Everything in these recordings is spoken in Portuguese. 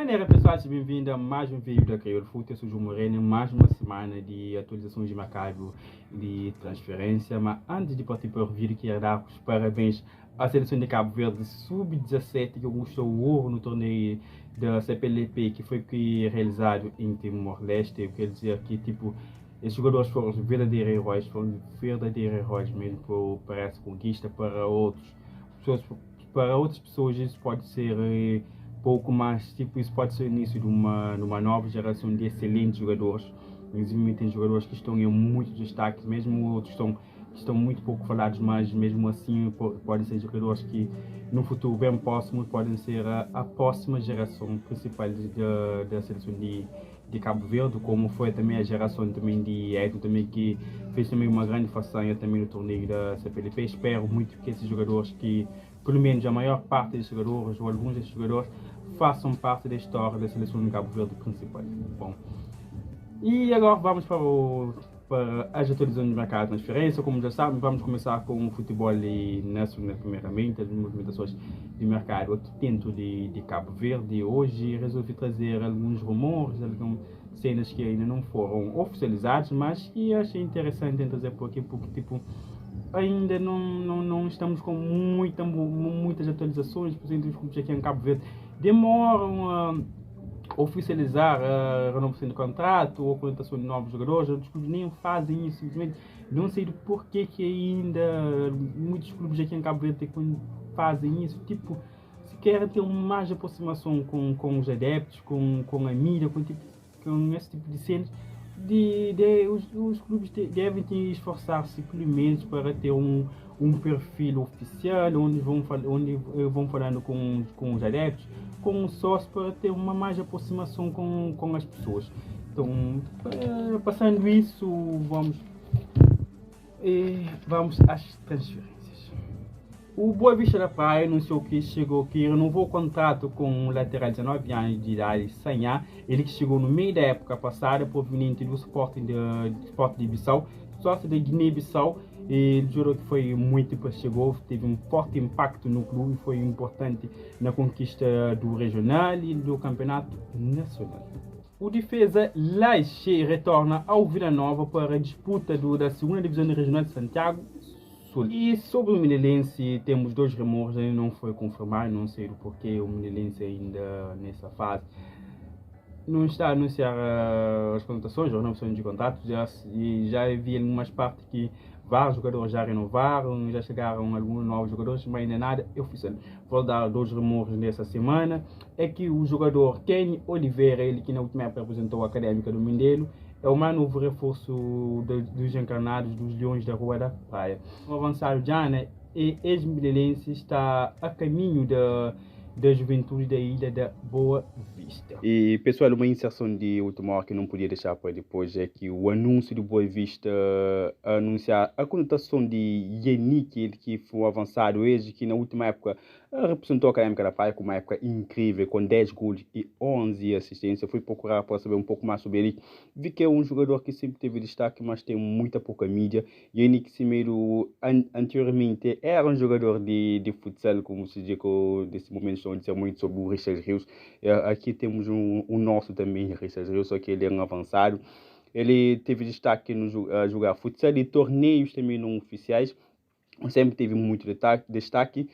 maneira, pessoal, seja bem-vindo a mais um vídeo da Crioulo Foot. Eu sou o João Moreno, mais uma semana de atualizações de mercado de transferência. Mas antes de partir para o vídeo, quero dar os parabéns à seleção de Cabo Verde Sub-17 que conquistou o ouro no torneio da CPLP, que foi realizado em Timor-Leste. Eu quero dizer que, esses jogadores foram os verdadeiros heróis mesmo para essa conquista. Para outras pessoas isso pode ser pouco mais, isso pode ser o início de uma nova geração de excelentes jogadores. Inclusive tem jogadores que estão em muitos destaques, mesmo outros que estão muito pouco falados, mas mesmo assim podem ser jogadores que no futuro bem próximo podem ser a próxima geração principal da seleção de Cabo Verde, como foi também a geração também de Edo, também que fez também uma grande façanha também no torneio da CPLP. Espero muito que esses jogadores, que pelo menos a maior parte desses jogadores ou alguns desses jogadores, façam parte da história da seleção de Cabo Verde principal. Bom, e agora vamos para as atualizações de mercado de transferência. Como já sabem, vamos começar com o futebol nacional primeiramente, as movimentações de mercado aqui dentro de Cabo Verde. Hoje resolvi trazer alguns rumores, algumas cenas que ainda não foram oficializadas, mas que achei interessante em trazer por aqui, porque ainda não estamos com muitas atualizações. Por exemplo, os clubes aqui em Cabo Verde demoram a oficializar a renovação de contrato ou a contratação de novos jogadores. Os clubes nem fazem isso, simplesmente não sei do porquê que ainda muitos clubes aqui em Cabo Verde fazem isso. Se querem ter mais aproximação com os adeptos, com a mídia, com esse tipo de cenas, os clubes devem esforçar-se pelo menos para ter um perfil oficial onde vão falando com os adeptos, com os sócios, para ter uma mais aproximação com as pessoas. Então, passando isso, vamos às transferências. O Boa Vista da Praia anunciou que renovou o contrato com o lateral de 19 anos de idade, Sanhá, ele que chegou no meio da época passada, proveniente do Sporting de Bissau, sócio da Guiné-Bissau. Ele jurou que foi chegou, teve um forte impacto no clube, foi importante na conquista do regional e do campeonato nacional. O defesa Lache retorna ao Vila Nova para a disputa da segunda divisão regional de Santiago. E sobre o Minelense, temos dois rumores, ainda não foi confirmado, não sei o porquê o Minelense ainda nessa fase não está a anunciar as contratações ou renovações de contratos. Já vi em algumas partes que vários jogadores já renovaram, já chegaram alguns novos jogadores, mas ainda nada é oficial. Vou dar dois rumores nessa semana. É que o jogador Kenny Oliveira, ele que na última época representou a Académica do Mindelo, é o mais novo reforço dos encarnados dos Leões da Rua da Praia. O avançado Jana, ex-minelense, está a caminho da juventude da ilha da Boa Vista. E, pessoal, uma inserção de última hora que não podia deixar para depois é que o anúncio do Boa Vista anunciar a contratação de Yannick, ele que foi um avançado hoje, que na última época representou a Académica da Praia com uma época incrível, com 10 gols e 11 assistências. Fui procurar para saber um pouco mais sobre ele. Vi que é um jogador que sempre teve destaque, mas tem muita pouca mídia. Yannick Cimeiro, anteriormente, era um jogador de futsal, como se diz, desse momento estão a dizer muito sobre o Richard Rios. Aqui temos o nosso também, Richard Rios, só que ele é um avançado. Ele teve destaque a jogar futsal e torneios também não oficiais. Sempre teve muito destaque.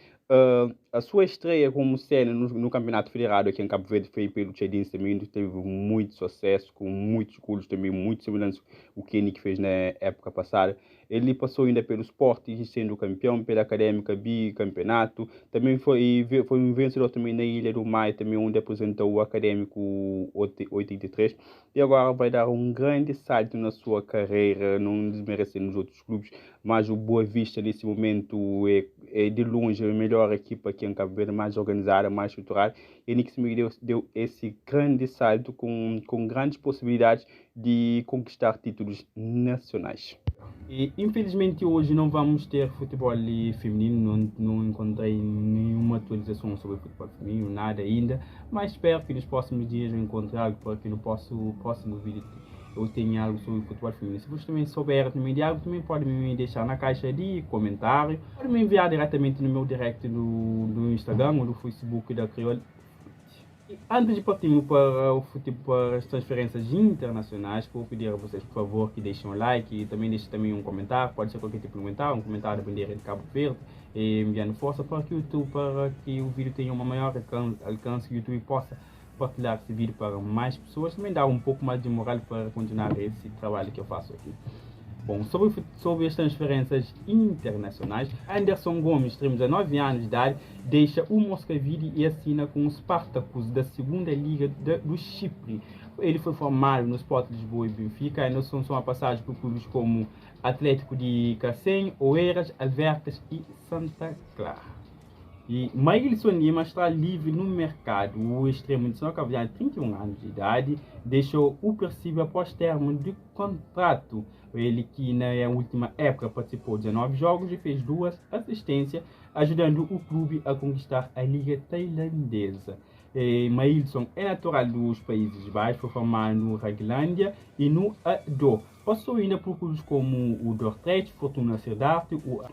A sua estreia como cena no Campeonato Federado aqui em Cabo Verde foi pelo Tchadinho também, teve muito sucesso, com muitos gols também, muito semelhante ao que Kenny fez na época passada. Ele passou ainda pelo Sporting, sendo campeão, pela Académica bicampeonato. Também foi um vencedor também na Ilha do Maio, também onde apresentou o Académico 83. E agora vai dar um grande salto na sua carreira, não desmerecendo os outros clubes, mas o Boa Vista nesse momento é de longe a melhor equipa aqui em Cabo Verde, mais organizada, mais estruturada. E Nick Smith deu esse grande salto com grandes possibilidades de conquistar títulos nacionais. E infelizmente hoje não vamos ter futebol feminino, não encontrei nenhuma atualização sobre futebol feminino, nada ainda, mas espero que nos próximos dias eu encontre algo para que no próximo vídeo eu tenha algo sobre futebol feminino. Se vocês também souberem também de algo, também podem me deixar na caixa de comentário, podem me enviar diretamente no meu direct no Instagram ou no Facebook da Crioulo. E antes de partirmos para o futebol, para as transferências internacionais, vou pedir a vocês, por favor, que deixem um like e também deixem também um comentário, pode ser qualquer tipo de comentário, um comentário da bandeira de Cabo Verde, e enviando força para que o YouTube, para que o vídeo tenha uma maior alcance, que o YouTube possa partilhar esse vídeo para mais pessoas, também dar um pouco mais de moral para continuar esse trabalho que eu faço aqui. Bom, sobre as transferências internacionais, Anderson Gomes, 19 anos de idade, deixa o Moscavide e assina com o Spartacus da segunda liga do Chipre. Ele foi formado no Sport Lisboa e Benfica, ainda são a passagem por clubes como Atlético de Cacém, Oeiras, Alvercas e Santa Clara. E Maílson Lima está livre no mercado. O extremo de São Cavaleiro, 31 anos de idade, deixou o Percível após termo de contrato. Ele que na última época participou de 19 jogos e fez 2 assistências, ajudando o clube a conquistar a Liga Tailandesa. Maílson é natural dos Países Baixos, foi formado no Raglândia e no ADO. Passou ainda por clubes como o Dordrecht, Fortuna Sittard,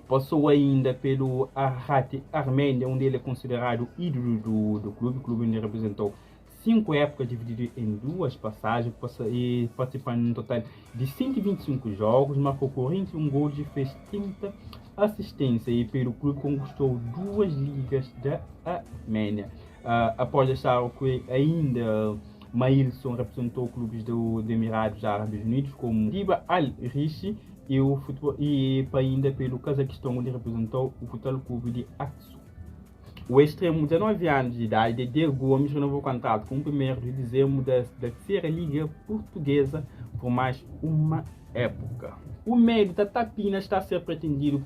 passou ainda pelo Arhat Armênia, onde ele é considerado ídolo do clube. O clube onde representou 5 épocas divididas em 2 passagens, e participando num total de 125 jogos, marcou 41 gols e fez 30 assistências, e pelo clube conquistou 2 ligas da Armênia. Após deixar o que ainda Maílson representou clubes dos Emirados Árabes Unidos, como Diba Al-Rishi, e ainda pelo Cazaquistão, onde representou o Futebol Clube de Aksu. O extremo de 19 anos de idade, Dedé Gomes, renovou o contrato com o 1º de dezembro da terceira Liga Portuguesa por mais uma época. O meio da Tapina está a ser pretendido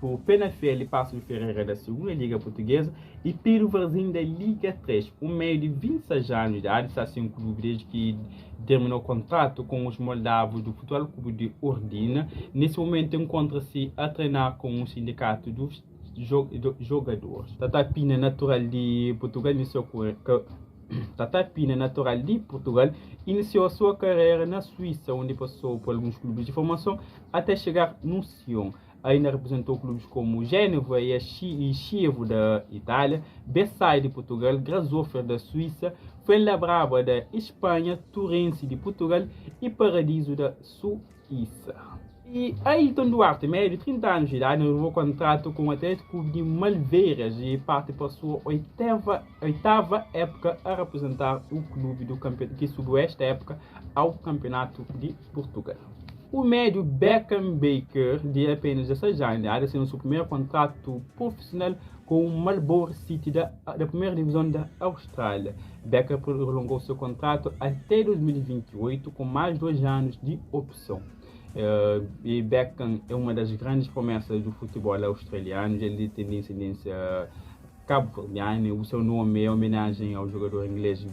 por Penafiel e Paços de Ferreira da segunda Liga Portuguesa e pelo Varzim da Liga 3. O meio de 26 anos de idade está sem um clube desde que terminou o contrato com os moldavos do Futebol Clube de Ordina. Nesse momento encontra-se a treinar com o sindicato dos jogadores. Tapina, natural de Portugal, iniciou a sua carreira na Suíça, onde passou por alguns clubes de formação até chegar no Sion. Ainda representou clubes como Génova e Chievo da Itália, Bessay de Portugal, Grasshopper da Suíça, Fuenlabrada da Espanha, Turense de Portugal e Paradiso da Suíça. E Ailton Duarte, médio de 30 anos de idade, renovou contrato com o Atlético de Malveiras e parte para a sua oitava época a representar o clube que subiu esta época ao Campeonato de Portugal. O médio Beckham Baker, de apenas 16 anos de idade, assinou seu primeiro contrato profissional com o Melbourne City da primeira divisão da Austrália. Becker prolongou seu contrato até 2028 com mais 2 anos de opção. E Beckham é uma das grandes promessas do futebol australiano. Ele tem descendência cabo-verdiana. O seu nome é homenagem ao jogador inglês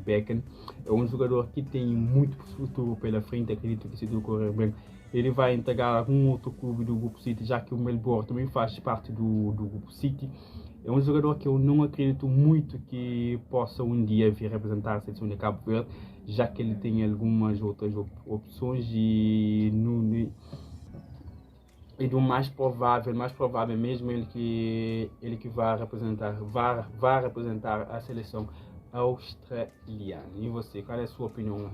Beckham. É um jogador que tem muito futuro pela frente. Acredito que se tudo correr bem, ele vai integrar algum outro clube do Grupo City, já que o Melbourne também faz parte do Grupo City. É um jogador que eu não acredito muito que possa um dia vir representar a seleção de Cabo Verde, já que ele tem algumas outras opções e do mais provável mesmo ele que vai representar a seleção australiana. E você, qual é a sua opinião?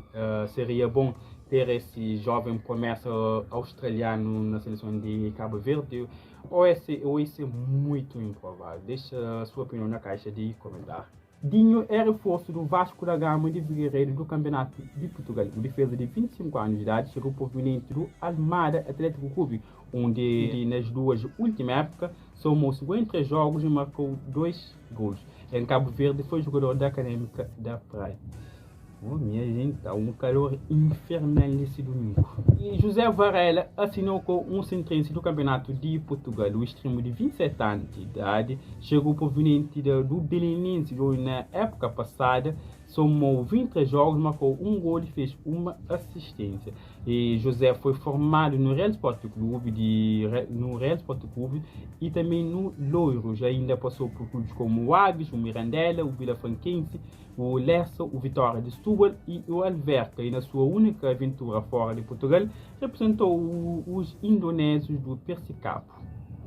Seria bom ter esse jovem promessa australiano na seleção de Cabo Verde, ou isso é muito improvável? Deixa a sua opinião na caixa de comentários. Dinho é reforço do Vasco da Gama de Figueiredo do Campeonato de Portugal. O defesa de 25 anos de idade chegou proveniente do Almada Atlético Clube, onde nas 2 últimas épocas somou 53 jogos e marcou 2 gols. Em Cabo Verde foi jogador da Académica da Praia. Minha gente, tá um calor infernal nesse domingo. E José Varela assinou com um centrense do Campeonato de Portugal. O extremo de 27 anos de idade chegou proveniente do Belenenses na época passada, somou 23 jogos, marcou 1 gol e fez 1 assistência. E José foi formado no Real Sport Clube e também no Loiros. Ainda passou por clubes como o Aves, o Mirandela, o Vila Franquense, o Lessa, o Vitória de Setúbal e o Alverca. E na sua única aventura fora de Portugal, representou os indonésios do Persicapo.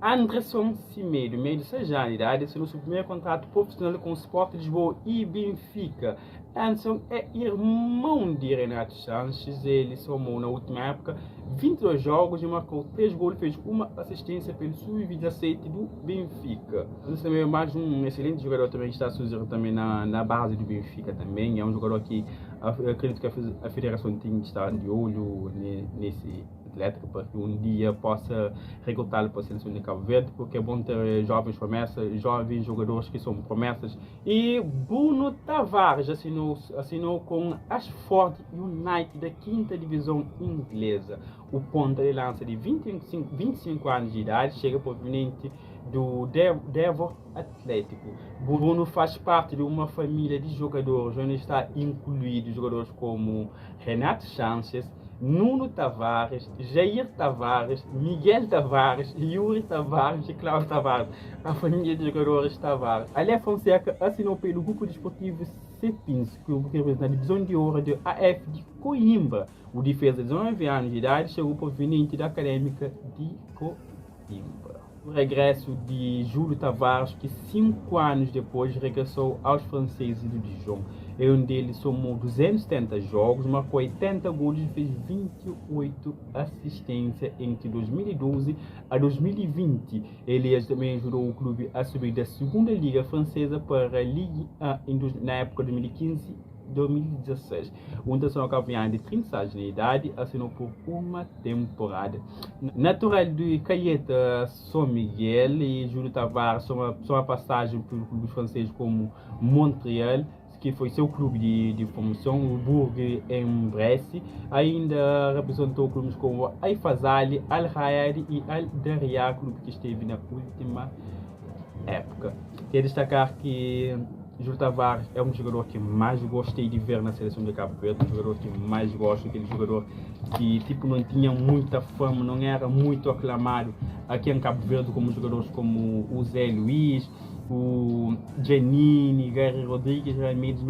Anderson Cimeiro, meio de 6 anos de idade, assinou seu primeiro contrato profissional com o Sport Lisboa e Benfica. Anderson é irmão de Renato Sanches. Ele somou na última época 22 jogos e marcou 3 gols e fez uma assistência pelo Sub-17 do Benfica. Anderson também é mais um excelente jogador, também está a surgir também na base do Benfica também. É um jogador que acredito que a federação tem de estar de olho nesse atleta para que um dia possa recrutá-lo para a seleção de Cabo Verde, porque é bom ter jovens promessas, jovens jogadores que são promessas. E Bruno Tavares assinou com Ashford United da 5ª divisão inglesa. O ponta de lança de 25 anos de idade chega proveniente do Devon Atlético. Bruno faz parte de uma família de jogadores onde está incluído jogadores como Renato Sanches, Nuno Tavares, Jair Tavares, Miguel Tavares, Yuri Tavares e Cláudio Tavares, a família de jogadores Tavares. Alé Fonseca assinou pelo grupo desportivo Cepins, clube que representa a divisão de ouro de AF de Coimbra. O defesa de 19 anos de idade chegou proveniente da Académica de Coimbra. O regresso de Júlio Tavares, que 5 anos depois regressou aos franceses do Dijon, onde ele somou 270 jogos, marcou 80 gols e fez 28 assistências entre 2012 a 2020. Ele também ajudou o clube a subir da 2ª Liga Francesa para a Ligue 1 na época de 2015-2016. O internacional cabo-verdiano de 30 anos de idade assinou por uma temporada. Natural de Calheta, São Miguel, e Júlio Tavares são a passagem pelo clube francês como Montreal, que foi seu clube de formação, o Bourg em Bresse. Ainda representou clubes como Al-Fazali, Al-Hayad e Al-Darya, clube que esteve na última época. Quero destacar que Júlio Tavares é um jogador que mais gostei de ver na seleção de Cabo Verde, um jogador que mais gosto, aquele jogador que não tinha muita fama, não era muito aclamado aqui em Cabo Verde, como jogadores como o Zé Luís, o Giannini, Gary Rodrigues, realmente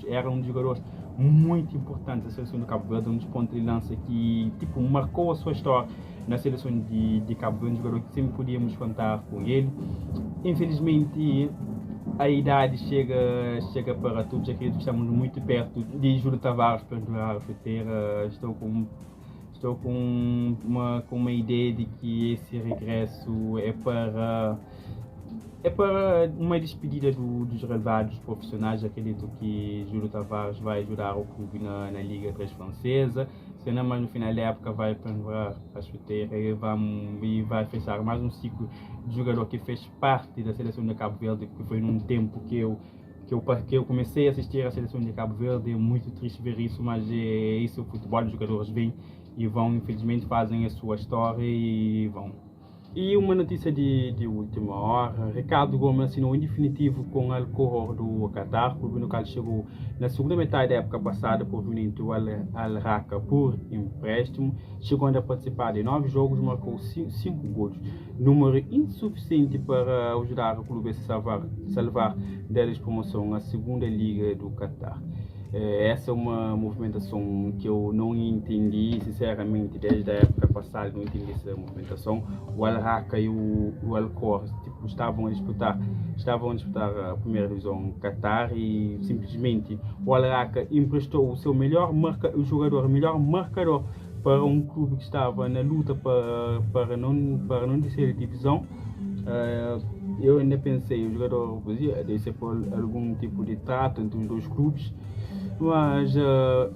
eram jogadores muito importantes da seleção de Cabo Verde, um dos pontos de lança que marcou a sua história na seleção de Cabo Verde, um jogador que sempre podíamos contar com ele. Infelizmente, a idade chega para todos aqueles que estamos muito perto de Júlio Tavares para jogar a chuteira. Estou com uma ideia de que esse regresso é para uma despedida dos relevados profissionais. Acredito que Júlio Tavares vai ajudar o clube na Liga 3 francesa, senão mais no final da época vai pendurar a chuteira e vai fechar mais um ciclo de jogador que fez parte da seleção de Cabo Verde, que foi num tempo que eu comecei a assistir a seleção de Cabo Verde. É muito triste ver isso, mas é isso, o futebol. Os jogadores vêm e vão, infelizmente fazem a sua história e vão. E uma notícia de última hora: Ricardo Gomes assinou em definitivo com o Al-Khor do Qatar, clube no qual chegou na segunda metade da época passada proveniente do Al-Raqqa por empréstimo. Chegou a participar de 9 jogos, marcou 5 gols, número insuficiente para ajudar o clube a se salvar da despromoção à segunda liga do Qatar. Essa é uma movimentação que eu não entendi, sinceramente, desde a época passada. Não entendi essa movimentação. O Al-Raqqa e o Al-Khor estavam a disputar a primeira divisão Qatar e simplesmente o Al-Raqqa emprestou o seu melhor marcador para um clube que estava na luta para não descer a divisão. Eu ainda pensei, o jogador deve ser por algum tipo de trato entre os dois clubes, mas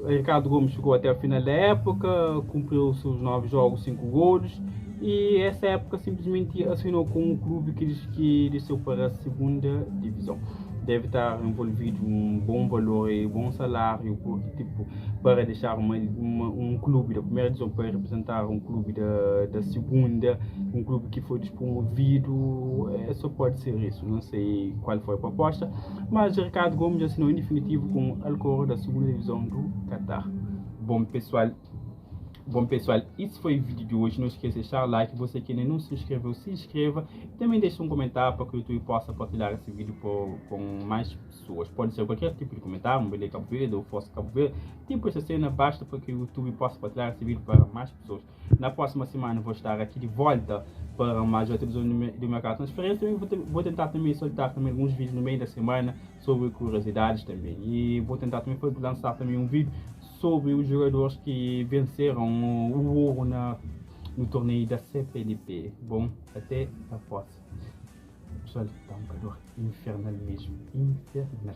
Ricardo Gomes chegou até o final da época, cumpriu os seus 9 jogos, 5 gols, e essa época simplesmente assinou com um clube que desceu para a segunda divisão. Deve estar envolvido um bom valor e bom salário, porque para deixar um clube da primeira divisão para representar um clube da segunda, um clube que foi despromovido, só pode ser isso. Não sei qual foi a proposta, mas Ricardo Gomes assinou em definitivo com o Al-Khor da segunda divisão do Qatar. Bom, pessoal, Bom pessoal, esse foi o vídeo de hoje. Não esqueça de deixar o like. Você que ainda não se inscreveu, se inscreva. Também deixe um comentário para que o YouTube possa partilhar esse vídeo com mais pessoas. Pode ser qualquer tipo de comentário, um Belém Cabo Verde ou Fosse Cabo Verde. Tipo essa cena, basta para que o YouTube possa partilhar esse vídeo para mais pessoas. Na próxima semana vou estar aqui de volta para mais atualizações do mercado de transferência. Vou tentar também soltar também alguns vídeos no meio da semana sobre curiosidades também. E vou tentar também lançar também um vídeo sobre os jogadores que venceram o ouro no torneio da CPLP. Bom, até a próxima. Pessoal, está um calor infernal mesmo. Infernal.